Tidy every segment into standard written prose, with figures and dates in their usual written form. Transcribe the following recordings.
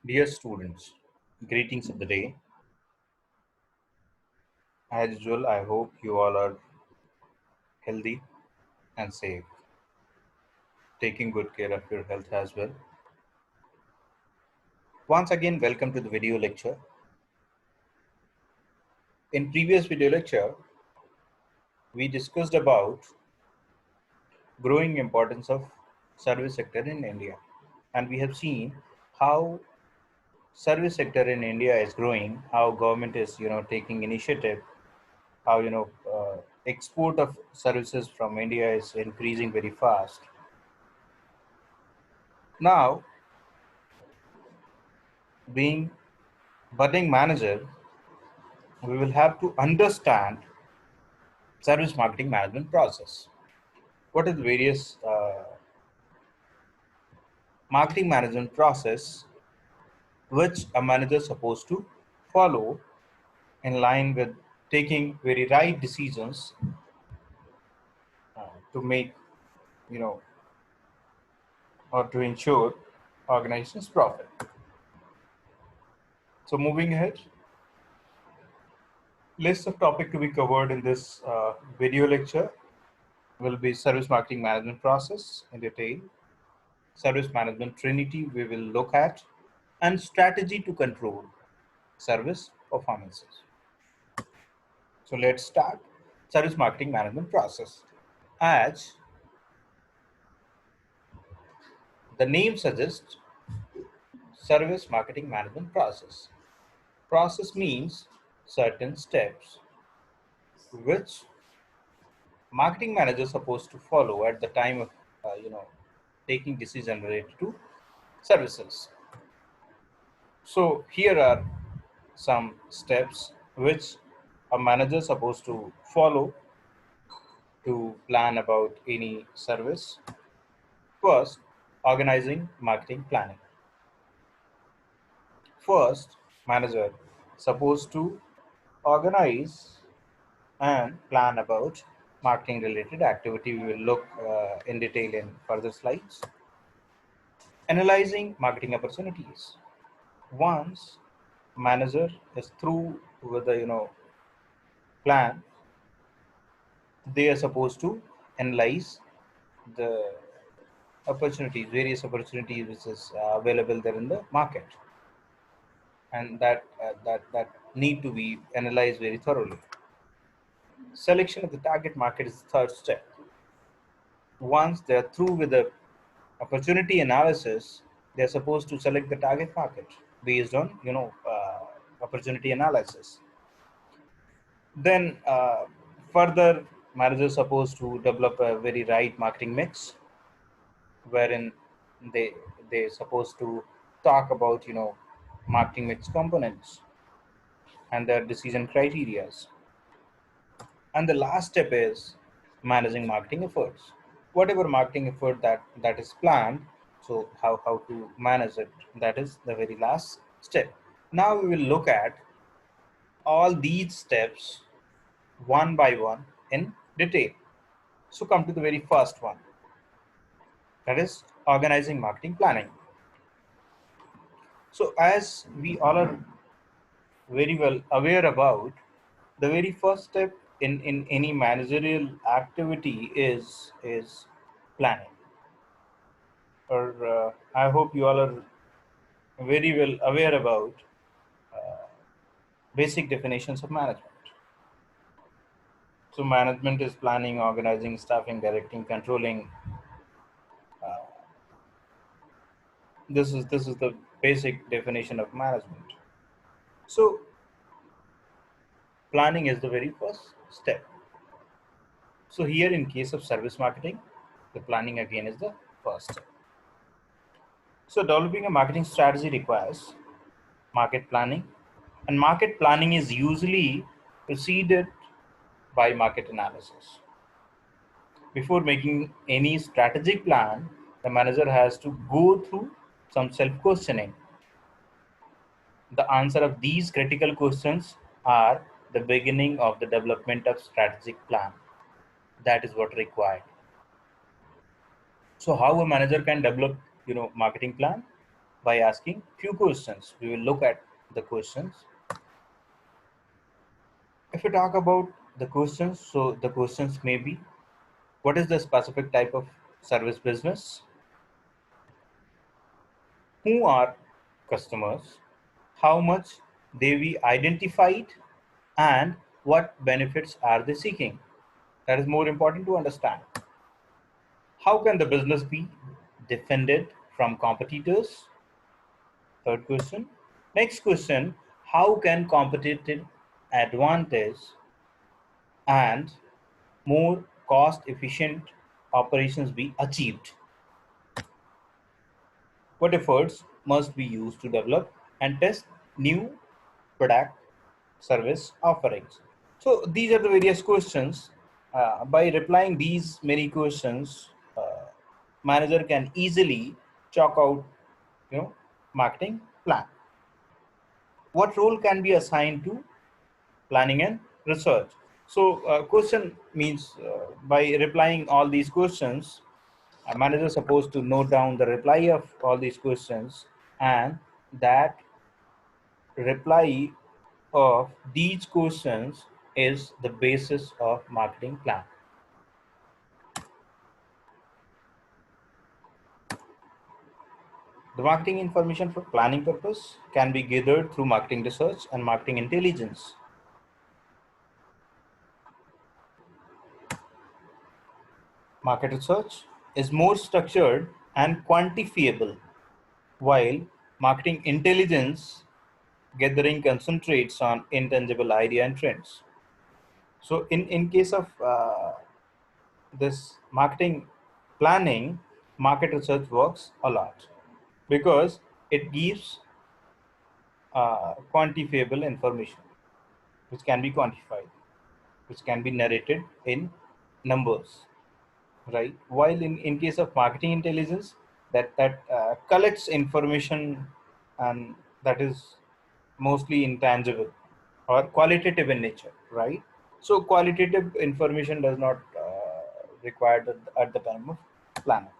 Dear students, greetings of the day. As usual, I hope you all are healthy and safe, taking good care of your health as well. Once again, welcome to the video lecture. In previous video lecture, we discussed about growing importance of service sector in India, and we have seen how service sector in India is growing, how government is taking initiative, how export of services from India is increasing very fast. Now, being budding manager, we will have to understand service marketing management process. What is the various marketing management process which a manager is supposed to follow in line with taking very right decisions to make, you know, or to ensure organization's profit. So moving ahead, list of topic to be covered in this video lecture will be service marketing management process in detail, service management trinity we will look at, and strategy to control service performances. So let's start service marketing management process. As the name suggests, service marketing management process. Process means certain steps which marketing manager is supposed to follow at the time of taking decision related to services. So here are some steps which a manager is supposed to follow to plan about any service. First, organizing marketing planning. First, manager supposed to organize and plan about marketing related activity. We will look in detail in further slides. Analyzing marketing opportunities. Once manager is through with the plan, they are supposed to analyze the opportunities, various opportunities which is available there in the market, and that need to be analyzed very thoroughly. Selection of the target market is the third step. Once they are through with the opportunity analysis, they are supposed to select the target market based on opportunity analysis. Then further, managers supposed to develop a very right marketing mix, wherein they they supposed to talk about marketing mix components and their decision criterias. And the last step is managing marketing efforts. Whatever marketing effort that is planned, so how to manage it, that is the very last step. Now we will look at all these steps one by one in detail. So come to the very first one, that is organizing marketing planning. So as we all are very well aware about, the very first step in any managerial activity is planning. Or I hope you all are very well aware about basic definitions of management. So management is planning, organizing, staffing, directing, controlling. Uh, this is the basic definition of management. So planning is the very first step. So here in case of service marketing, the planning again is the first step. So developing a marketing strategy requires market planning, and market planning is usually preceded by market analysis. Before making any strategic plan, the manager has to go through some self-questioning. The answer of these critical questions are the beginning of the development of strategic plan. That is what required. So how a manager can develop marketing plan? by asking few questions. We will look at the questions. If we talk about the questions, so the questions may be, what is the specific type of service business? Who are customers? How much they we identified, and what benefits are they seeking? That is more important to understand. How can the business be defended from competitors? Third question. Next question, how can competitive advantage and more cost efficient operations be achieved? What efforts must be used to develop and test new product service offerings? So these are the various questions. By replying these many questions, manager can easily chalk out, marketing plan. What role can be assigned to planning and research? So question means, by replying all these questions, a manager is supposed to note down the reply of all these questions, and that reply of these questions is the basis of marketing plan. The marketing information for planning purpose can be gathered through marketing research and marketing intelligence. Market research is more structured and quantifiable, while marketing intelligence gathering concentrates on intangible idea and trends. So in case of this marketing planning, market research works a lot because it gives quantifiable information which can be quantified, which can be narrated in numbers, right? While in case of marketing intelligence, that collects information, and that is mostly intangible or qualitative in nature, right? So qualitative information does not required at the time of planning.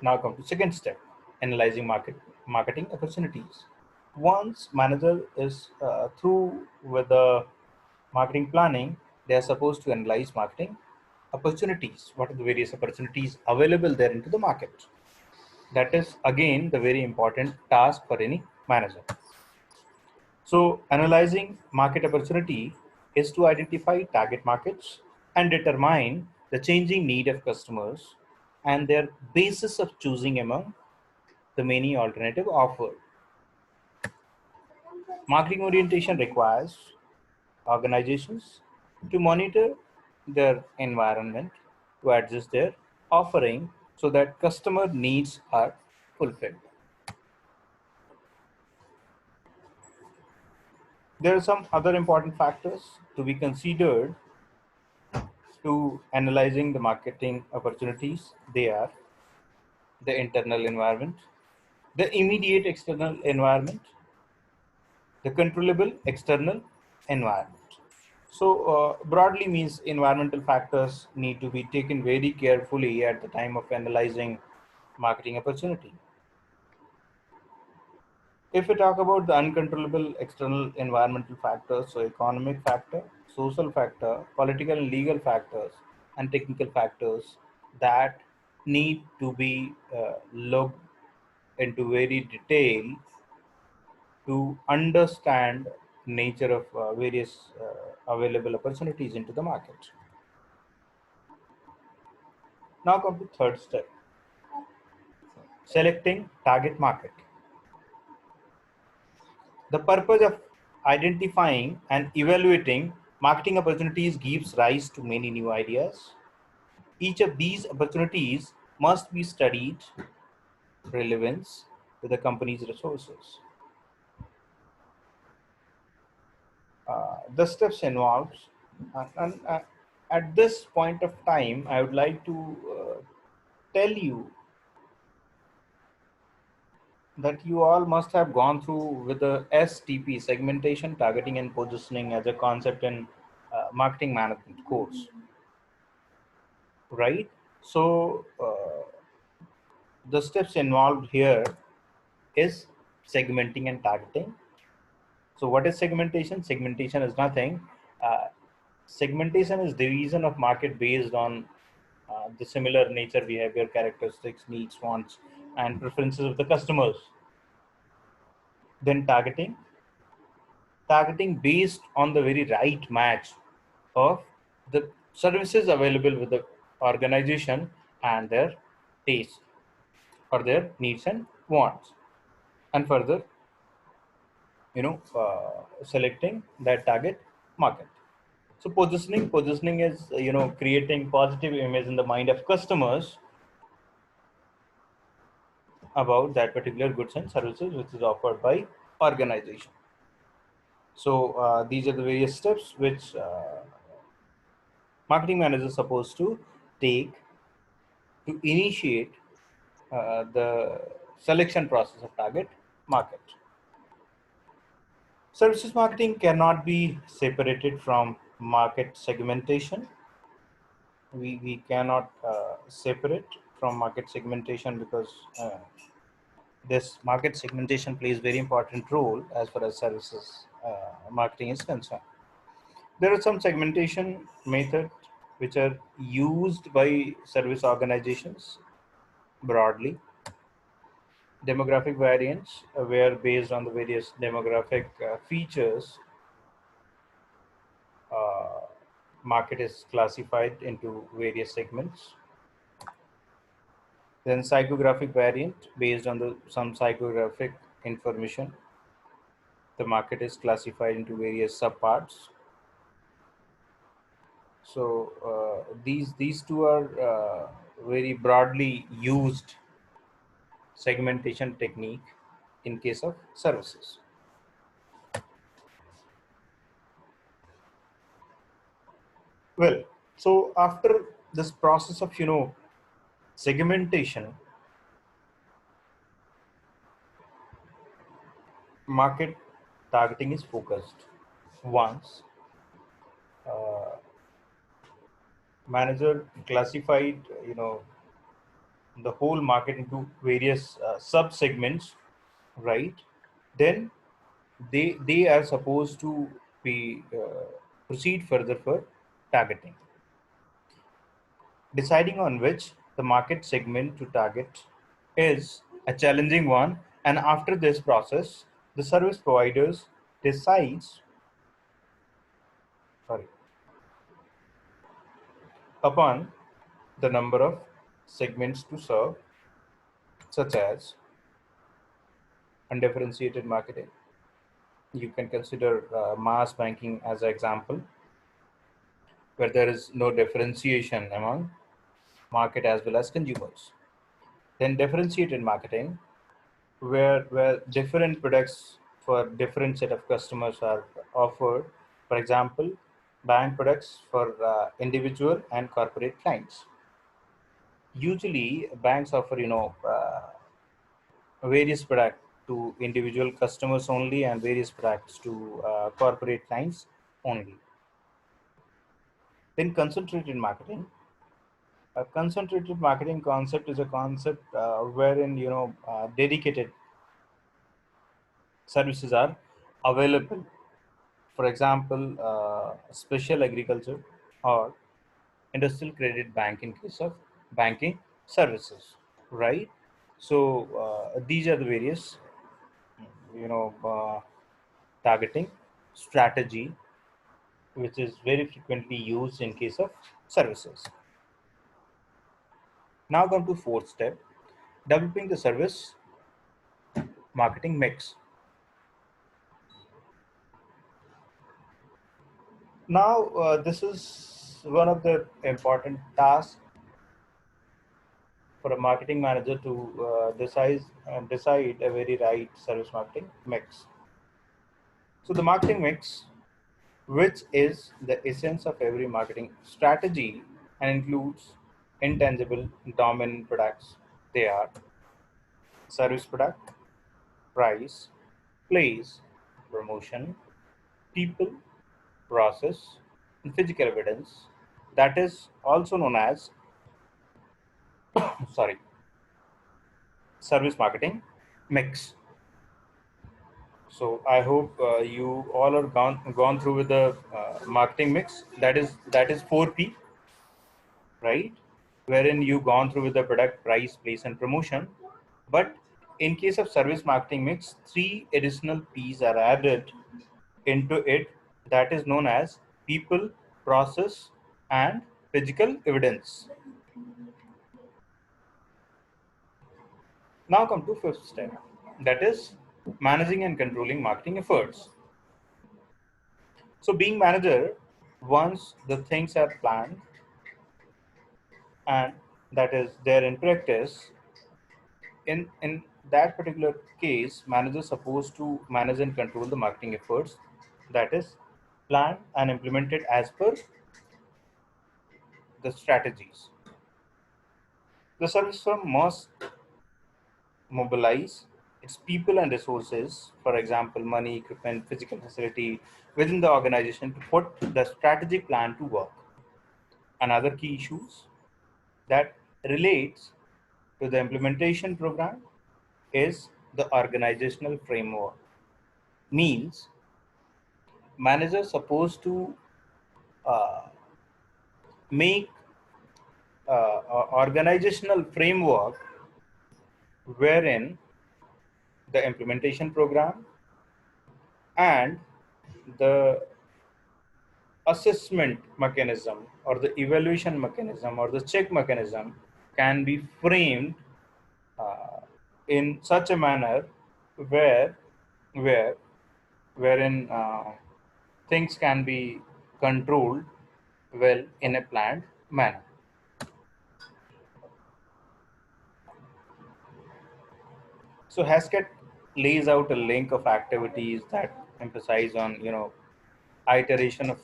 Now come to second step, analyzing marketing opportunities. Once manager is through with the marketing planning, they are supposed to analyze marketing opportunities. What are the various opportunities available there into the market? That is again the very important task for any manager. So analyzing market opportunity is to identify target markets and determine the changing need of customers and their basis of choosing among the many alternative offered. Marketing orientation requires organizations to monitor their environment to adjust their offering so that customer needs are fulfilled. There are some other important factors to be considered to analyzing the marketing opportunities. They are the internal environment, the immediate external environment, the controllable external environment. So broadly means environmental factors need to be taken very carefully at the time of analyzing marketing opportunity. If we talk about the uncontrollable external environmental factors, so economic factor, social factor, political and legal factors, and technical factors that need to be looked into very detail to understand nature of various available opportunities into the market. Now come to third step, selecting target market. The purpose of identifying and evaluating marketing opportunities gives rise to many new ideas. Each of these opportunities must be studied relevance to the company's resources. The steps involves, and at this point of time, I would like to tell you that you all must have gone through with the STP, segmentation, targeting, and positioning as a concept in marketing management course, right? So the steps involved here is segmenting and targeting. So what is segmentation? Segmentation is nothing. Segmentation is division of market based on the similar nature, behavior, characteristics, needs, wants, and preferences of the customers. Then targeting based on the very right match of the services available with the organization and their taste or their needs and wants, and further selecting that target market. So positioning is creating positive image in the mind of customers about that particular goods and services which is offered by organization. So these are the various steps which marketing manager is supposed to take to initiate the selection process of target market. Services marketing cannot be separated from market segmentation. We cannot separate from market segmentation because this market segmentation plays very important role as far as services marketing is concerned. There are some segmentation methods which are used by service organizations broadly. Demographic variants, where based on the various demographic features, uh, market is classified into various segments. Then psychographic variant, based on some psychographic information, the market is classified into various subparts. So these two are very broadly used segmentation technique in case of services. Well, so after this process of segmentation, market targeting is focused. Once uh, manager classified the whole market into various sub segments, right? Then they are supposed to be proceed further for targeting, deciding on which the market segment to target is a challenging one. And after this process, the service providers decides sorry upon the number of segments to serve, such as undifferentiated marketing. You can consider mass banking as an example, where there is no differentiation among market as well as consumers. Then differentiated marketing, where different products for different set of customers are offered. For example, bank products for individual and corporate clients. Usually, banks offer various products to individual customers only and various products to corporate clients only. Then concentrated marketing. A concentrated marketing concept is a concept wherein dedicated services are available. For example, special agriculture or industrial credit bank in case of banking services, right? So these are the various you know uh, targeting strategy which is very frequently used in case of services. Now come to fourth step, developing the service marketing mix. Now this is one of the important tasks for a marketing manager to decide a very right service marketing mix. So the marketing mix, which is the essence of every marketing strategy and includes intangible dominant products. They are service product, price, place, promotion, people, process, and physical evidence. That is also known as sorry service marketing mix. So I hope you all are gone through with the marketing mix. That is 4P, right? Wherein you gone through with the product, price, place, and promotion. But in case of service marketing mix, 3 additional P's are added into it. That is known as people, process, and physical evidence. Now come to fifth step. That is managing and controlling marketing efforts. So being manager, once the things are planned and that is there in practice, in that particular case, manager is supposed to manage and control the marketing efforts, that is planned and implemented as per the strategies. The service firm must mobilize its people and resources, for example, money, equipment, physical facility, within the organization to put the strategic plan to work. Another key issues that relates to the implementation program is the organizational framework. Means managers supposed to uh, make organizational framework wherein the implementation program and the assessment mechanism or the evaluation mechanism or the check mechanism can be framed uh, in such a manner where where wherein things can be controlled well in a planned manner. So Hasket lays out a link of activities that emphasize on iteration of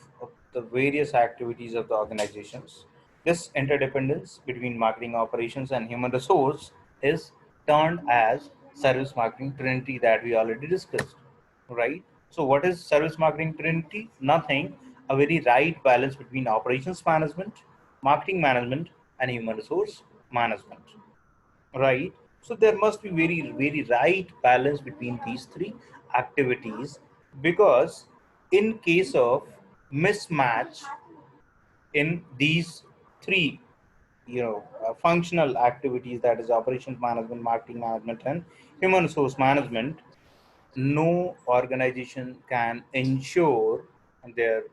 the various activities of the organizations. This interdependence between marketing operations and human resource is termed as service marketing trinity that we already discussed, right? So what is service marketing trinity? Nothing, a very right balance between operations management, marketing management, and human resource management, right? So there must be very right balance between these three activities, because in case of mismatch in these three functional activities, that is operations management, marketing management, and human resource management, no organization can ensure their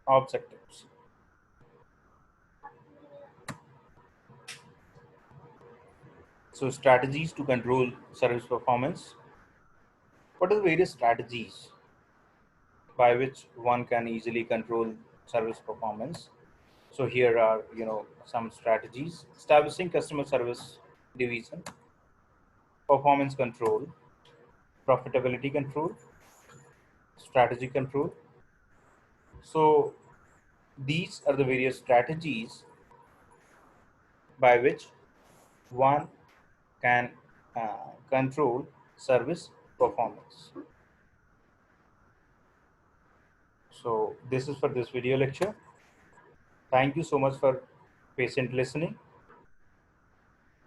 objectives. So strategies to control service performance. What are the various strategies by which one can easily control service performance? So here are some strategies: establishing customer service division, performance control, profitability control, strategy control. So these are the various strategies by which one can control service performance. So this is for this video lecture. Thank you so much for patient listening.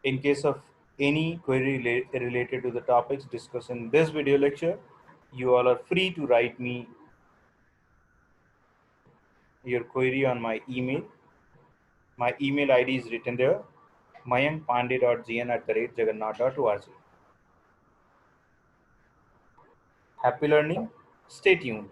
In case of any query related to the topics discussed in this video lecture, you all are free to write me your query on my email. My email ID is written there: mayankpande.gn@jagannath.org. Happy learning. Stay tuned.